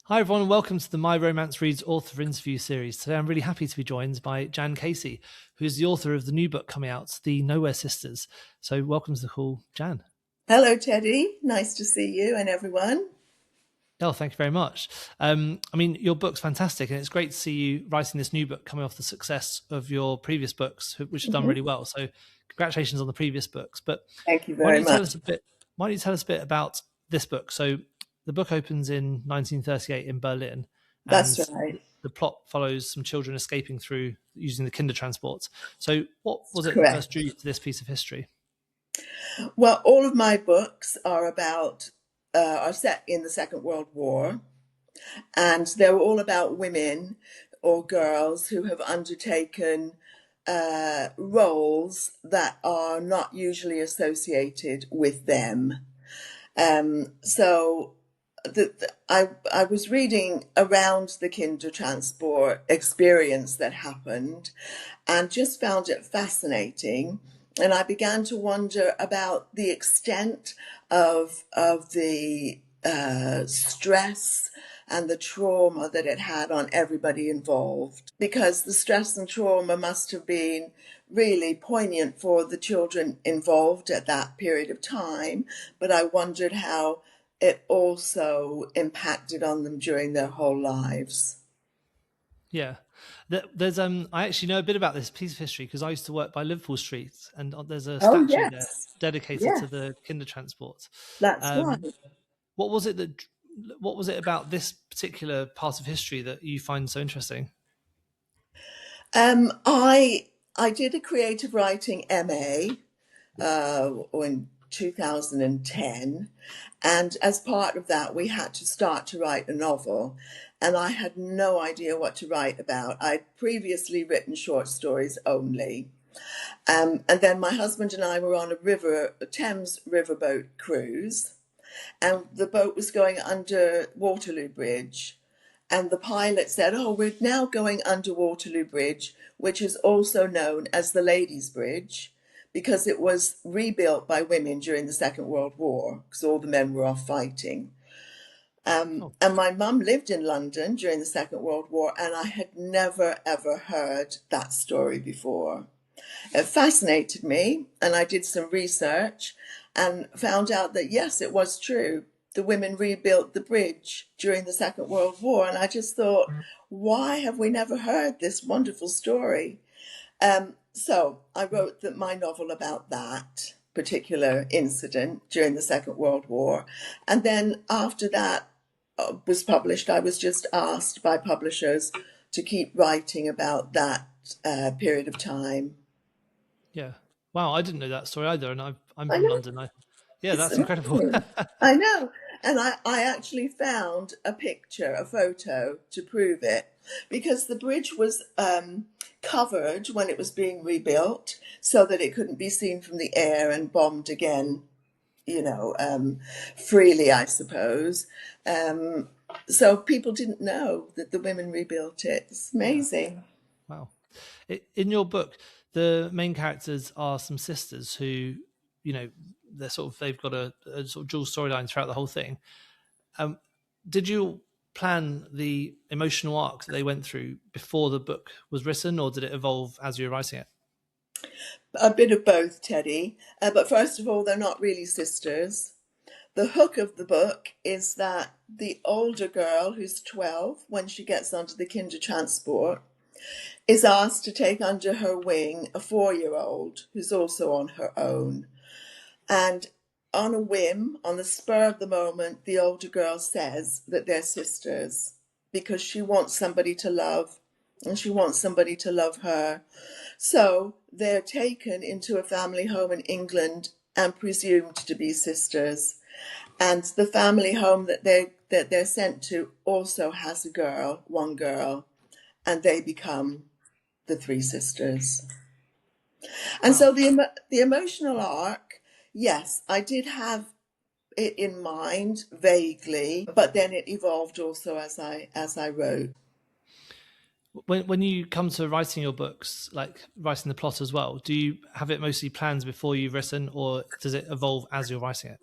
Hi everyone, and welcome to the My Romance Reads author interview series. Today I'm really happy to be joined by Jan Casey, who's the author of the new book coming out, The Nowhere Sisters. So welcome to the call, Jan. Hello, Teddy. Nice to see you and everyone. Oh, thank you very much. Your book's fantastic, and it's great to see you writing this new book coming off the success of your previous books, which have done really well. So congratulations on the previous books. But Thank you why don't very you tell much. us a bit? Why don't you tell us a bit about this book? So the book opens in 1938 in Berlin, That's and right. the plot follows some children escaping through using the Kindertransport. So what was it that Correct. first drew you to this piece of history? Well, all of my books are set in the Second World War, and they're all about women or girls who have undertaken roles that are not usually associated with them. I was reading around the Kindertransport experience that happened and just found it fascinating. And I began to wonder about the extent of the stress and the trauma that it had on everybody involved, because the stress and trauma must have been really poignant for the children involved at that period of time. But I wondered how it also impacted on them during their whole lives. Yeah, there's I actually know a bit about this piece of history because I used to work by Liverpool Street, and there's a Oh, statue there yes. dedicated to Yes, the Kindertransport. that's right. Um, what was it that? What was it about this particular part of history that you find so interesting? I did a creative writing MA in 2010, and as part of that, we had to start to write a novel. And I had no idea what to write about. I'd previously written short stories only. And then my husband and I were on a Thames riverboat cruise, and the boat was going under Waterloo Bridge. And the pilot said, "Oh, we're now going under Waterloo Bridge, which is also known as the Ladies' Bridge, because it was rebuilt by women during the Second World War, because all the men were off fighting." Oh, And my mum lived in London during the Second World War, and I had never, ever heard that story before. It fascinated me, and I did some research and found out that, yes, it was true. The women rebuilt the bridge during the Second World War, and I just thought, why have we never heard this wonderful story? So I wrote my novel about that particular incident during the Second World War. And then after that was published, I was just asked by publishers to keep writing about that period of time. yeah. Wow, I didn't know that story either, and I'm I from know, London. Yeah, it's that's incredible. amazing. I know. And I actually found a picture, a photo to prove it, because the bridge was covered when it was being rebuilt so that it couldn't be seen from the air and bombed again, you know, freely, I suppose. So people didn't know that the women rebuilt it. It's Yeah, amazing. wow. In your book, the main characters are some sisters who, you know, they've got a sort of dual storyline throughout the whole thing. Um, did you plan the emotional arc that they went through before the book was written, or did it evolve as you were writing it? A bit of both, Teddy. But first of all, they're not really sisters. The hook of the book is that the older girl, who's 12, when she gets onto the Kindertransport, is asked to take under her wing a 4-year-old who's also on her own. And on a whim, on the spur of the moment, the older girl says that they're sisters because she wants somebody to love and she wants somebody to love her. So they're taken into a family home in England and presumed to be sisters. And the family home that they're sent to also has one girl, and they become the three sisters. And Wow. so the emotional arc, yes, I did have it in mind vaguely, but then it evolved also as I wrote. When you come to writing your books, like writing the plot as well, do you have it mostly planned before you've written, or does it evolve as you're writing it?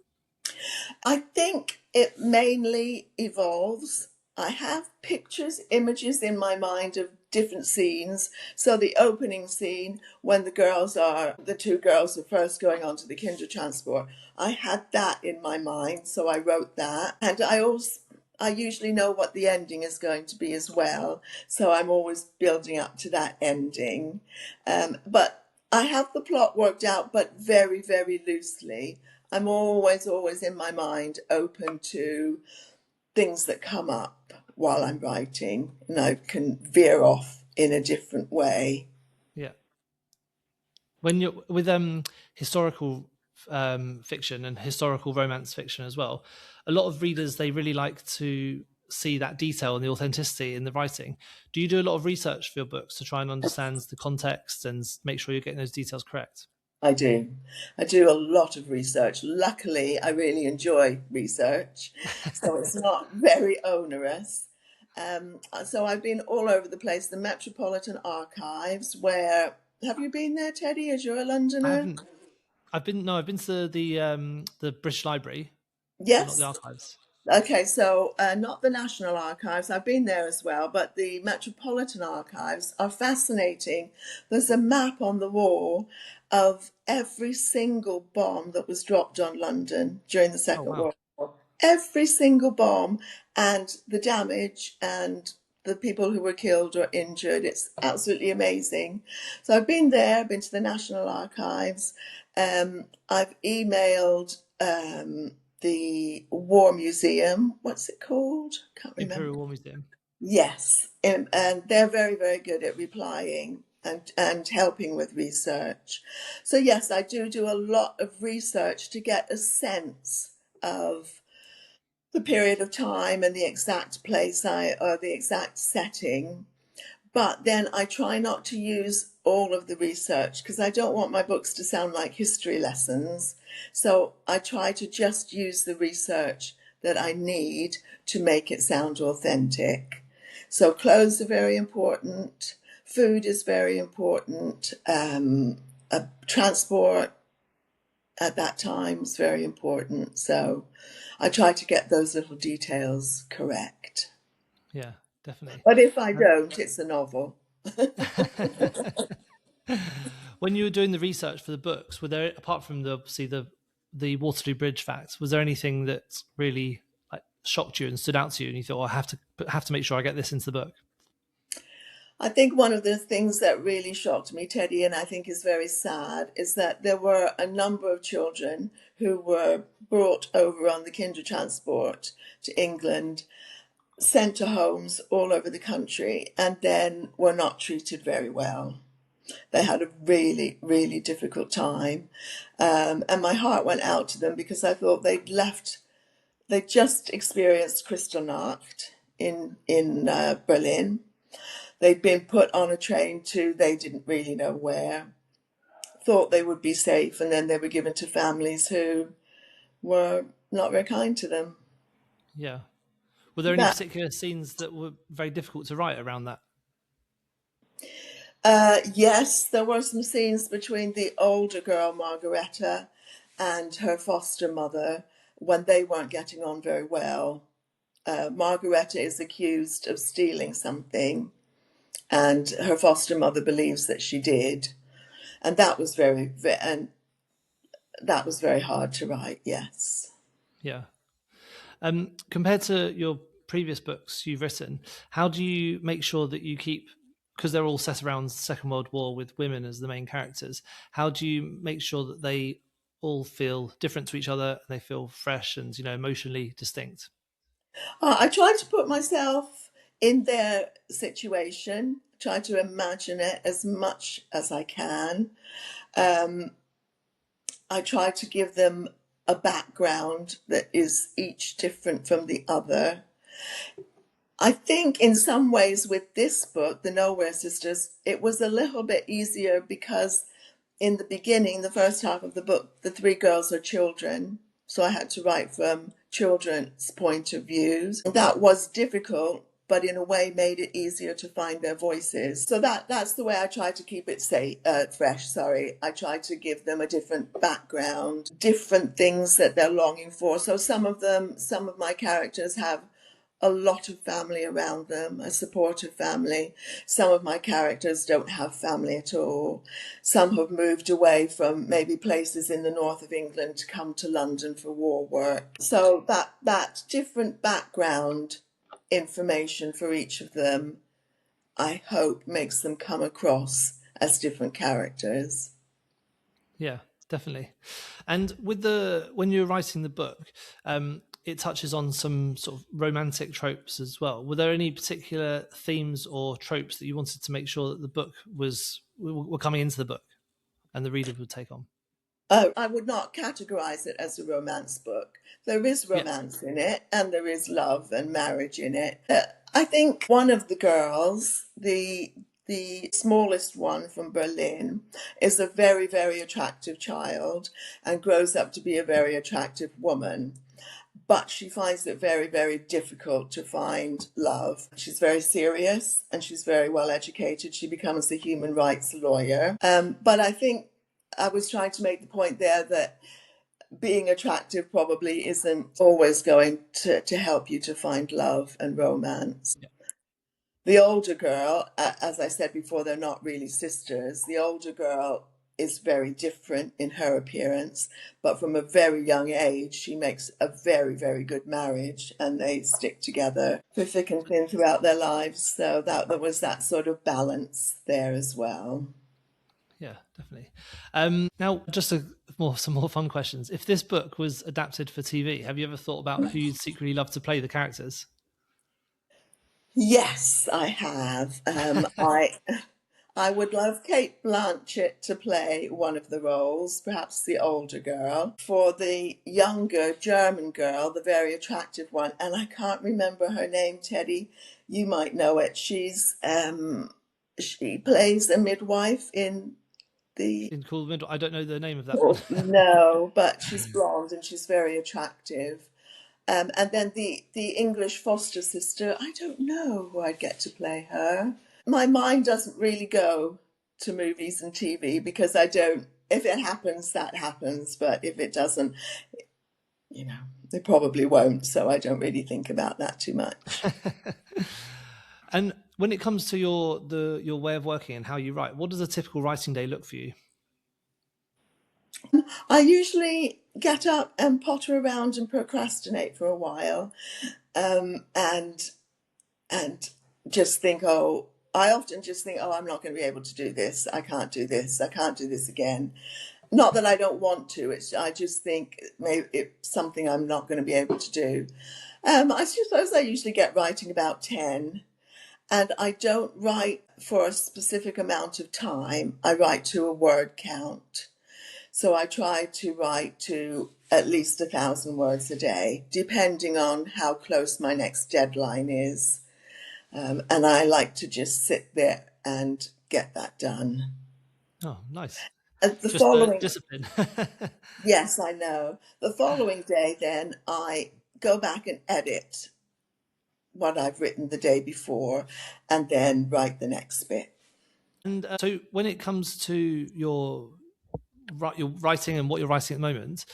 I think it mainly evolves I have pictures, images in my mind of different scenes. So the opening scene, when the two girls are first going onto the Kindertransport, I had that in my mind, so I wrote that. And I usually know what the ending is going to be as well, so I'm always building up to that ending. But I have the plot worked out, but very, very loosely. I'm always in my mind open to things that come up while I'm writing, and I can veer off in a different way. Yeah. When you're with historical fiction and historical romance fiction as well, a lot of readers, they really like to see that detail and the authenticity in the writing. Do you do a lot of research for your books to try and understand the context and make sure you're getting those details correct? I do. I do a lot of research. Luckily, I really enjoy research, so it's not very onerous. So I've been all over the place. The Metropolitan Archives, where have you been there, Teddy? As you're a I Londoner? haven't. I've been to the British Library, but not the Yes. archives. Okay, so not the National Archives, I've been there as well, but the Metropolitan Archives are fascinating. There's a map on the wall of every single bomb that was dropped on London during the Oh Second wow. World War. Every single bomb and the damage and the people who were killed or injured. It's absolutely amazing. So I've been there, I've been to the National Archives. I've emailed the War Museum. What's it called? Can't Imperial remember. War Museum. Yes, and they're very, very good at replying and helping with research. So yes, I do a lot of research to get a sense of the period of time and the exact place or the exact setting. But then I try not to use all of the research because I don't want my books to sound like history lessons. So I try to just use the research that I need to make it sound authentic. So clothes are very important, food is very important, transport at that time was very important. So I try to get those little details correct. Yeah, definitely. But if I Um, don't, it's a novel. when you were doing the research for the books, were there, apart from the obviously the Waterloo Bridge facts, was there anything that really like shocked you and stood out to you, and you thought, oh, I have to make sure I get this into the book? I think one of the things that really shocked me, Teddy, and I think is very sad, is that there were a number of children who were brought over on the Kindertransport to England, sent to homes all over the country, and then were not treated very well. They had a really, really difficult time. And my heart went out to them because I thought they'd just experienced Kristallnacht in Berlin. They'd been put on a train to they didn't really know where, thought they would be safe, and then they were given to families who were not very kind to them. Yeah. Were there any That particular scenes that were very difficult to write around that? Yes, there were some scenes between the older girl, Margaretta, and her foster mother when they weren't getting on very well. Margaretta is accused of stealing something, and her foster mother believes that she did, and that was very hard to write. Yes. Yeah. Compared to your previous books you've written, how do you make sure that you keep, because they're all set around the Second World War with women as the main characters, how do you make sure that they all feel different to each other, they feel fresh and emotionally distinct? I try to put myself in their situation, try to imagine it as much as I can. Um, I try to give them a background that is each different from the other. I think in some ways with this book, The Nowhere Sisters, it was a little bit easier because in the beginning, the first half of the book, the three girls are children. So I had to write from children's point of views. That was difficult, but in a way made it easier to find their voices. So that's the way I try to keep it fresh. Sorry, I try to give them a different background, different things that they're longing for. So some of my characters have a lot of family around them, a supportive family. Some of my characters don't have family at all. Some have moved away from maybe places in the north of England to come to London for war work. So that different background information for each of them, I hope, makes them come across as different characters. Yeah, definitely. And when you're writing the book, it touches on some sort of romantic tropes as well. Were there any particular themes or tropes that you wanted to make sure that the book were coming into the book and the reader would take on? I would not categorize it as a romance book. There is Yeah, romance in it, and there is love and marriage in it. I think one of the girls, the smallest one from Berlin, is a very, very attractive child and grows up to be a very attractive woman. But she finds it very, very difficult to find love. She's very serious and she's very well educated. She becomes a human rights lawyer. But I think I was trying to make the point there that being attractive probably isn't always going to help you to find love and romance. yeah, The older girl, as I said before, they're not really sisters. The older girl is very different in her appearance, but from a very young age, she makes a very, very good marriage and they stick together for thick and thin throughout their lives. So that there was that sort of balance there as well. yeah, definitely. Now, just some more fun questions. If this book was adapted for TV, have you ever thought about who you'd secretly love to play the characters? Yes, I have. I would love Kate Blanchett to play one of the roles, perhaps the older girl. For the younger German girl, the very attractive one, and I can't remember her name, Teddy. You might know it. She plays a midwife in the. In Cool Middle, I don't know the name of that one. Oh, no, but she's blonde and she's very attractive. And then the English foster sister, I don't know who I'd get to play her. My mind doesn't really go to movies and TV because I don't, if it happens, that happens. But if it doesn't, it probably won't. So I don't really think about that too much. And when it comes to your way of working and how you write, what does a typical writing day look for you? I usually get up and potter around and procrastinate for a while, and just think, oh, I often just think, oh, I'm not going to be able to do this. I can't do this. I can't do this again. Not that I don't want to. I just think maybe it's something I'm not going to be able to do. I suppose I usually get writing about 10, and I don't write for a specific amount of time. I write to a word count. So I try to write to at least 1,000 words a day, depending on how close my next deadline is. And I like to just sit there and get that done. Oh, nice. The Just the following, discipline. yes, I know. The following day, then I go back and edit what I've written the day before and then write the next bit. And so when it comes to your writing and what you're writing at the moment,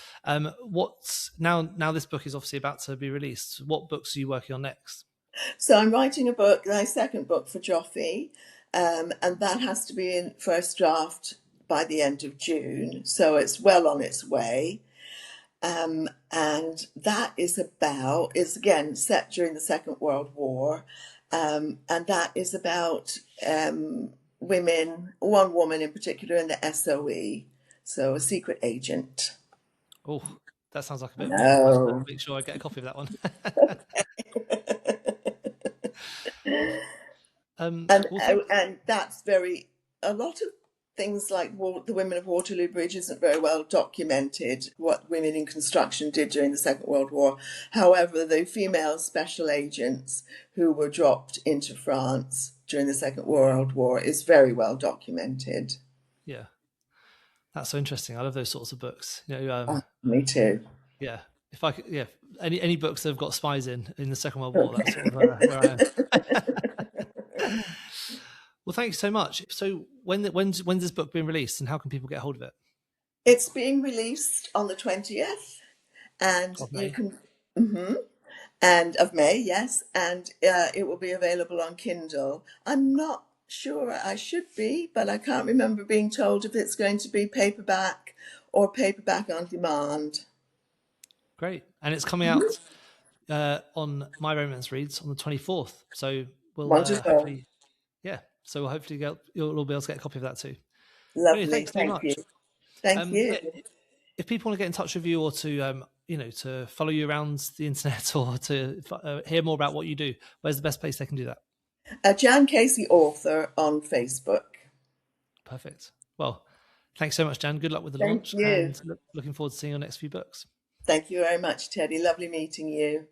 what's now this book is obviously about to be released. What books are you working on next? So I'm writing a book, my second book for Joffy, and that has to be in first draft by the end of June. So it's well on its way. And that is again set during the Second World War. And that is about women, one woman in particular in the SOE, so a secret agent. Oh, that sounds like a bit of book. I'll have to No. make sure I get a copy of that one. Well, thank And that's a lot of things like the women of Waterloo Bridge isn't very well documented, what women in construction did during the Second World War. However, the female special agents who were dropped into France during the Second World War is very well documented. yeah, that's so interesting. I love those sorts of books. Me too. Yeah, if I could, yeah, any books that have got spies in the Second World War, that's sort of where I am. Well, thank you so much. So when's this book being released and how can people get hold of it? It's being released on the 20th, and Of you May. can. Mhm. and of May, yes, and it will be available on Kindle. I'm not sure, I should be, but I can't remember being told if it's going to be paperback or paperback on demand. Great. And it's coming out on My Romance Reads on the 24th. So we'll Wonderful. hopefully, yeah. So we'll hopefully you'll all be able to get a copy of that too. Brilliant. Lovely. Thanks so Thank you. much. Thank you. Yeah, if people want to get in touch with you or to to follow you around the internet or to hear more about what you do, where's the best place they can do that? Jan Casey, author, on Facebook. Perfect. Well, thanks so much, Jan. Good luck with the Thank launch, you. and looking forward to seeing your next few books. Thank you very much, Teddy. Lovely meeting you.